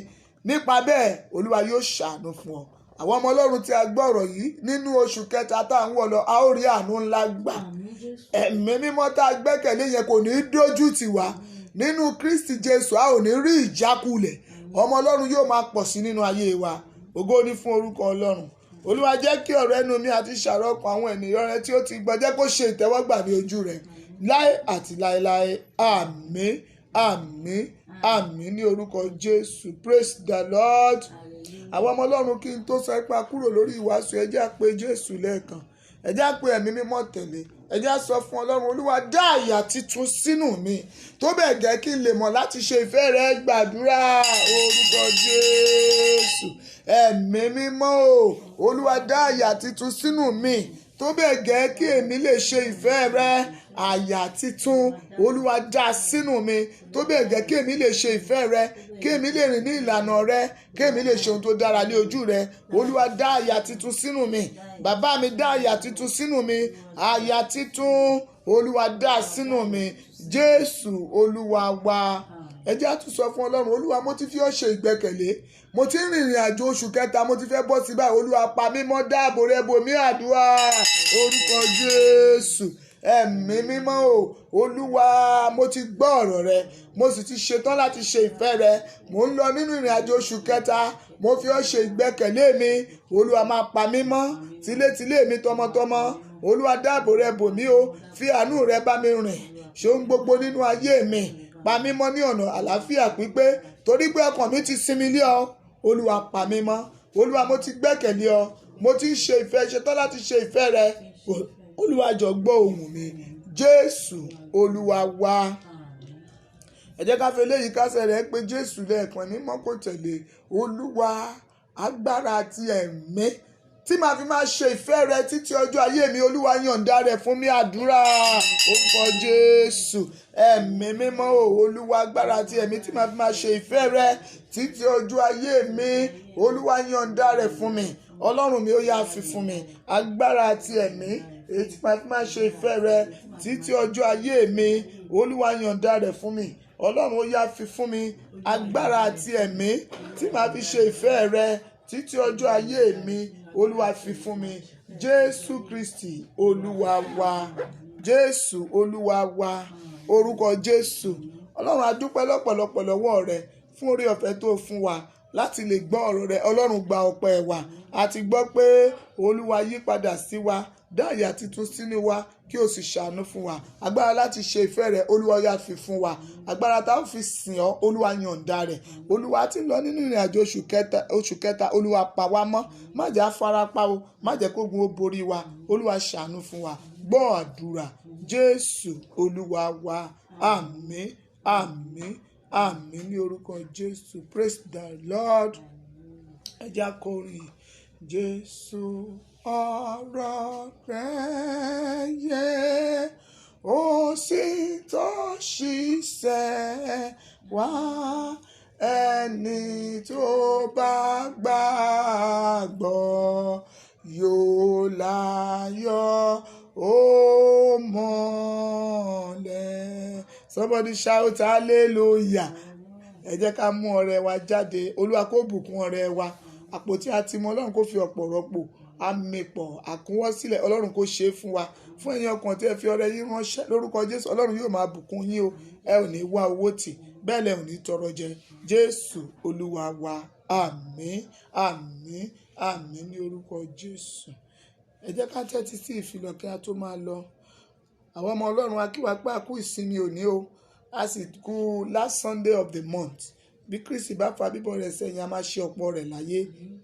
S1: nípa bẹ́ẹ̀ Olúwa yóò ṣàánú fún ọ. àwọn ọmọ Ọlọ́run tí a gbọ́ ọ̀rọ̀ yìí, nínú oṣù kẹta tá à ń wọ̀ lọ, a ó rí àánú ńlá gbà. ẹ̀mí mímọ́ tá a gbẹ́kẹ̀lé yẹn kò ní dójú tì wá. nínú Kristi Jésù a ò ní rí ìjákulẹ̀. ọmọ Ọlọ́run yóò máa pọ̀ sí nínú ayé wa. ògo ni fún orúkọ Ọlọ́run. Olúwa jẹ́ kí ọ̀rọ̀ ẹnu mi àti ìṣàròkàn àwọn ènìyàn rẹ tí ó ti gbọ́ jẹ́ kó ṣe ìtẹ́wọ́gbà ní ojú rẹ láé àti láéláé. àmín, àmín, àmín ní orúkọ Jésù. Praise the Lord. àwọn ọmọ Ọlọ́run, kí n tó sọ ipa kúrò lórí ìwàásù, ẹ jẹ́ á pe Jésù lẹ́ẹ̀kan, ẹ jẹ́ á pe ẹ̀mí mímọ́ tẹ̀lé, ẹ jẹ́ á sọ fún Ọlọ́run, Olúwa dá àyà titun sínú mi tó bẹ́ẹ̀ gẹ́ kí n lè mọ̀ láti ṣe ìfẹ́ rẹ. gbàdúrà orúkọ Jésù. ẹ̀mí mímọ́ o, Olúwa dá àyà titun sínú mi tó bẹ́ẹ̀ gẹ́ kí èmi lè ṣe ìfẹ́ rẹ. àyà titun Olúwa dá sínú mi tó bẹ́ẹ̀ gẹ́ kí èmi lè ṣe ìfẹ́ rẹ, kí èmi lè rìn ní ìlànà rẹ, kí èmi lè ṣe ohun tó dára ní ojú rẹ. Olúwa dá àyà titun sínú mi. bàbá mi dá àyà titun sínú mi. àyà titun Olúwa dá sínú mi. Jésù Olúwa wa. ẹ jẹ́ á tún sọ fún Ọlọ́run, Olúwa mo ti fi ọ́ ṣe ìgbẹ́kẹ̀lé, mo ti ń rìnrìn àjò oṣù kẹta, mo ti fẹ́ bọ́ sí báyìí. Olúwa pa mí mọ́, dáàbò rẹ bò mí. àdúrà orúkọ Jésù. ẹ̀mí mímọ́ o olúwa mo ti gbọ́ ọ̀rọ̀ rẹ mo sì ti ṣetán láti ṣe ìfẹ́ rẹ mo ń lọ nínú ìrìn àjò oṣù kẹta mo fi ọ́ ṣe ìgbẹ́kẹ̀lé mi olúwa máa pa mí mọ́ tilétilé mi tọmọtọmọ olúwa dáàbò rẹ bò mí o fi àánú rẹ bá mi rìn ṣe ohun gbogbo nínú ayé mi pa mí mọ́ ní ọ̀nà àlàáfíà pípé torí pé ọkàn mi ti sinmi lé ọ olúwa pa mí mọ́ olúwa mo ti gbẹ́kẹ̀lé ọ mo ti ṣe ìfẹ́ ṣetán láti ṣe ìfẹ́ rẹ olúwa jọ̀ọ́ gbọ́ ohùn mi jésù olúwa wa. Ẹ jẹ́ ká fi eléyìí kásẹ̀ rẹ̀ pé jésù lẹ́ẹ̀kan ní mọ́kò tẹ̀lé olúwa agbára àti ẹ̀mí tí màá fi máa ṣe ìfẹ́ rẹ títí ọjọ́ ayé mi olúwa yọ̀ǹda rẹ̀ fún mi àdúrà orúkọ jésù ẹ̀mí mímọ́ o olúwa agbára àti ẹ̀mí tí màá fi máa ṣe ìfẹ́ rẹ títí ọjọ́ ayé mi olúwa yọ̀ǹda rẹ̀ fún mi ọlọ́run mi ó yá fi fún mi agbára àti ẹ̀mí èyí tí màá fi máa ṣe ìfẹ́ rẹ títí ọjọ́ ayé mi olúwa yọ̀ǹda rẹ̀ fún mi ọlọ́run ó yá fi fún mi agbára àti ẹ̀mí tí màá fi ṣe ìfẹ́ rẹ títí ọjọ́ ayé mi olúwa fi fún mi jésù kristi olúwa wa jésù olúwa wa orúkọ jésù ọlọ́run a dúpẹ́ lọ́pọ̀lọpọ̀ lọ́wọ́ rẹ fún oore ọ̀fẹ́ tó fún wa láti lè gbọ́ ọ̀rọ̀ rẹ ọlọ́run gba ọpẹ́ wa a ti gbọ́ pé olúwa yí padà sí wa dá àyà titun sínú wa kí o sì ṣàánú fún wa agbára láti ṣe ìfẹ́ rẹ olúwa yá fi fún wa agbára tá a fi sìn ọ́ olúwa yọ̀ǹda rẹ̀ olúwa ti ń lọ nínú ìrìn àjò oṣù kẹta olúwa pa wá mọ́ má jẹ́ afárapá o má jẹ́ kógun ó borí wa olúwa ṣàánú fún wa gbọ́ àdúrà jésù olúwa wa àmín àmín àmín ní orúkọ jésù praise the lord ẹ jẹ́ á kọrin jésù ọ̀rọ̀ rẹ̀ yẹ ó sì tó ṣiṣẹ́ wá ẹni tó bá gbàgbọ́ yóò láyọ̀ ó mọ́lẹ̀. Somebody shout hallelujah. Ẹ jẹ́ ká mú ọrẹ wa jáde olúwa kó bùkún ọrẹ wa àpótí àti mọ ọlọ́run kó fi ọ̀pọ̀ rọ́pò àmìpọ̀ àkúnwọ́sílẹ̀ ọlọ́run kó ṣe é fún wa fún ẹ̀yin ọkàn tí ẹ fi ọrẹ yín ránṣẹ́ lórúkọ jésù ọlọ́run yóò máa bùkún yín o ẹ ò ní wá owó tì bẹ́ẹ̀ lẹ ò ní tọrọ jẹ jésù olúwa wa àmín àmín àmín ní orúkọ jésù. Ẹ jẹ́ ká tẹ́tí sí ìfilọ̀ kí a tó máa lọ àwọn ọmọ ọlọ́run a kí wa pé a kú ìsinmi òní o a sì kú last Sunday of the month bí kristi bá fa bíbọ̀ rẹ̀ sẹ́yìn a máa ṣe ọ̀pọ̀ rẹ̀ láyé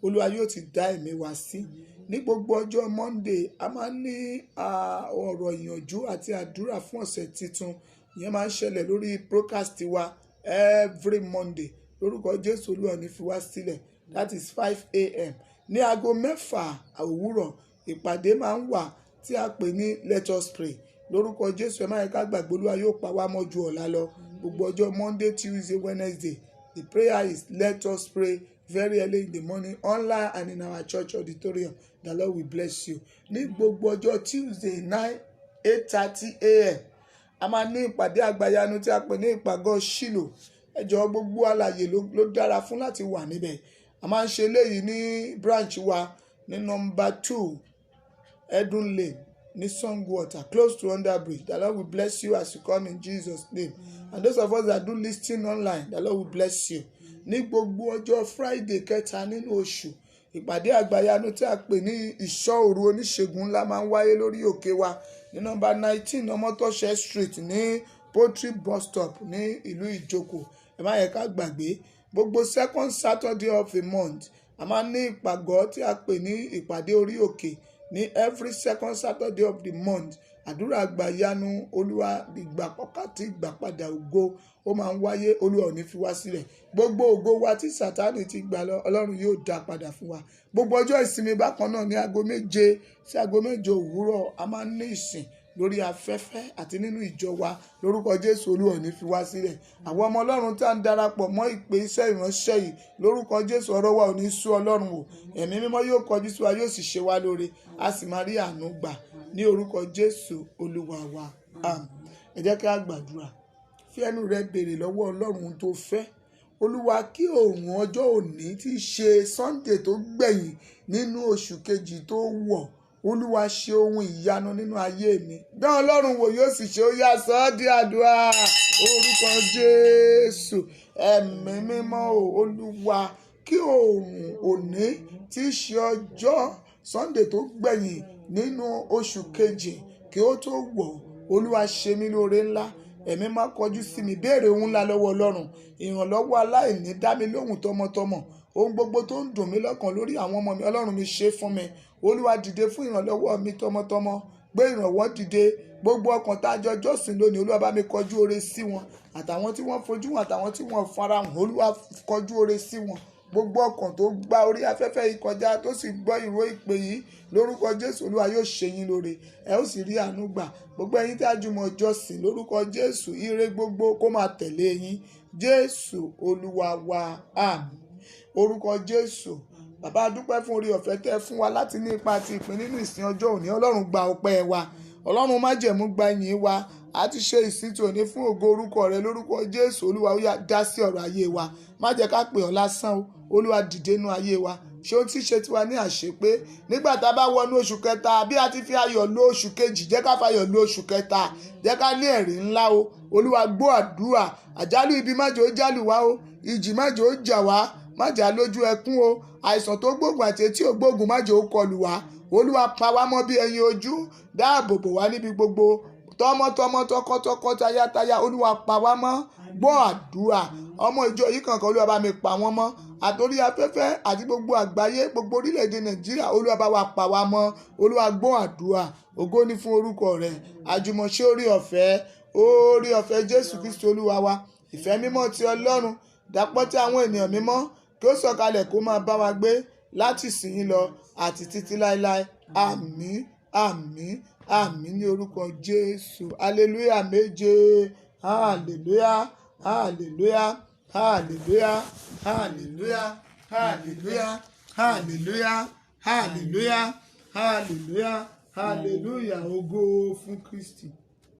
S1: olúwa yóò ti dá ẹ̀mí wa sí ní gbogbo ọjọ́ monday a máa ní ọ̀rọ̀ ìyànjú àti àdúrà fún ọ̀sẹ̀ tuntun ìyẹn máa ń ṣẹlẹ̀ lórí broadcast wa every monday lórúkọ jésù olúwa ní fi wá sílẹ̀ that is 5 a.m. ní aago 6 òwúrọ̀ ìpàdé máa ń wà tí a pè ní let us pray lórúkọ jésù ẹ má yẹ ká gbàgbé olúwa yóò pa wá mọ́ ju ọ̀la lọ gbogbo ọjọ́ monday tuesday wednesday the prayer is let us pray very early in the morning online and in our church auditorium. The Lord will bless you. Ní gbogbo ọjọ́ Tuesday 8:30 a.m. a máa ní ìpàdé àgbàyanu tí a pè ní ìpàgọ́ Ṣílò. Ẹ jọ̀ọ́ gbogbo àlàyé ló dára fún láti wà níbẹ̀. A máa ń ṣe eléyìí ní branch wa ní number 2 Edun Lane ní Songwater close to Underbridge. The Lord will bless you as you come in Jesus' name. And those of us that do listening online, the Lord will bless you. Ní gbogbo ọjọ́ Friday kẹta nínú oṣù ìpàdé àgbàyanu tí a pè ní ìṣọ́ òru oníṣègùn ńlá máa ń wáyé lórí òkè wa ní nọ́mbà 19 Ọmọtọ́ṣẹ́ Street ní Poultry bus stop ní ìlú Ìjókòó. Ẹ má yẹ ká gbàgbé gbogbo second Saturday of the month a máa ní ìpàgọ́ tí a pè ní ìpàdé orí òkè ní every second Saturday of the month. Àdúrà àgbàyanu olúwa ìgbà pọ́kàtí ìgbà padà ògo ó máa ń wáyé olúwa ò ní fi wá sílẹ̀ gbogbo ògo wa tí sátánì ti gbà lọ ọlọ́run yóò dá padà fún wa gbogbo ọjọ́ ìsinmi bákan náà ní aago 7 sí aago 8 òwúrọ̀ a máa ń ní ìsìn lórí afẹ́fẹ́ àti nínú ìjọ wa lórúkọ jésù olúwa ò ní fi wá sílẹ̀ àwọn ọmọ ọlọ́run tá ń darapọ̀ mọ́ ìpè iṣẹ́ ìránṣẹ́ yìí lórúkọ jésù ọ̀rọ̀ wa ò ní sú ọlọ́run o ẹ̀mí mímọ́ yóò kọjú sí wa yóò sì ṣe wá lóore a sì máa rí àánú gbà ní orúkọ jésù olúwa wa àmín. Ẹ jẹ́ ká gbàdúrà fi ẹnu rẹ béèrè lọ́wọ́ ọlọ́run tó fẹ́ olúwa kí òòrùn ọjọ́ òní tí í ṣe sunday tó gbẹ̀yìn nínú oṣù kejì tó wọ̀ olúwa ṣe ohun ìyanu nínú ayé mi dán ọlọ́run wò yóò sì ṣe ó yá sọ ọ́ di àdúrà orúkọ jésù ẹ̀mí mímọ́ olúwa kí oòrùn òní tí í ṣe ọjọ́ sunday tó gbẹ̀yìn nínú oṣù kejì kí ó tó wọ̀ olúwa ṣe mí lóore ńlá ẹ̀mí má kọjú sí mi béèrè ohun ńlá lọ́wọ́ ọlọ́run ìrànlọ́wọ́ aláìní dá mi lóhùn tọmọtọmọ ohun gbogbo tó ń dùn mí lọ́kàn lórí àwọn ọmọ mi ọlọ́run mi ṣe fún mi olúwa dìde fún ìrànlọ́wọ́ mi tọmọtọmọ gbé ìrànwọ́ dìde gbogbo ọkàn tá a jọ jọ́sìn lónìí olúwa bá mi kọjú oore sí wọn àtàwọn tí wọ́n fojú wọn àtàwọn tí wọ́n fara hàn olúwa kọjú oore sí wọn gbogbo ọkàn tó gba orí afẹ́fẹ́ yìí kọjá tó sì gbọ́ ìró ìpè yìí lórúkọ jésù olúwa yóò ṣe yín lóore ẹ ó sì rí àánú gbà gbogbo ẹ̀yin tí a jùmọ̀ jọ́sìn lórúkọ jésù ire gbogbo kó máa tẹ̀lé yín jésù olúwa wa àmín orúkọ jésù bàbá a dúpẹ́ fún orí ọ̀fẹ́ tẹ́ fún wa láti ní ipa àti ìpín nínú ìsìn ọjọ́ òní ọlọ́run gba ọpẹ́ wa ọlọ́run májẹ̀mú gba ìyìn wa a ti ṣe ìsìn tòní fún ògo orúkọ rẹ lórúkọ jésù olúwa ó yá dá sí ọ̀rọ̀ ayé wa má jẹ́ ká pè ọ́ lásán o olúwa dìde nú ayé wa ṣé ohun tí ṣe tiwa ní àṣepé nígbà tá a bá wọnú oṣù kẹta bí a ti fi ayọ̀ lò oṣù kejì jẹ́ ká fayọ̀ lò oṣù kẹta jẹ́ ká ní ẹ̀rí ńlá o olúwa gbọ́ àdúrà àjálù ibi má jẹ́ ó jálù wá o ìjì má jẹ́ ó jà wá má jà lójú ẹkún o àìsàn tó gbógun àti etí ò gbógun má jẹ́ ó kọlù wá olúwa pa wá mọ́ bí ẹyin ojú dáàbò bò wá níbi gbogbo tọmọtọmọ tọkọtọkọ tayátayá olúwa pa wá mọ́ gbọ́ àdúrà ọmọ ìjọ yìí kankan olúwa bá mi pa wọ́n mọ́ àtòrí afẹ́fẹ́ àti gbogbo àgbáyé gbogbo orílẹ̀-èdè nàìjíríà olúwa bá wa pa wá mọ́ olúwa gbọ́ àdúrà ògo ni fún orúkọ rẹ̀ àjùmọ̀ṣe orí ọ̀fẹ́ jésù kristi olúwa wa ìfẹ́ mímọ́ ti ọlọ́run dàpọ̀ tí àwọn ènìyàn mímọ́ kí ó sọ̀kalẹ̀ kó máa bá wa gbé láti ìsinyìí lọ àti títí láéláé àmín àmín àmín ní orúkọ jésù hallelujah méje hallelujah hallelujah hallelujah hallelujah hallelujah hallelujah hallelujah hallelujah hallelujah ògo fún kristi.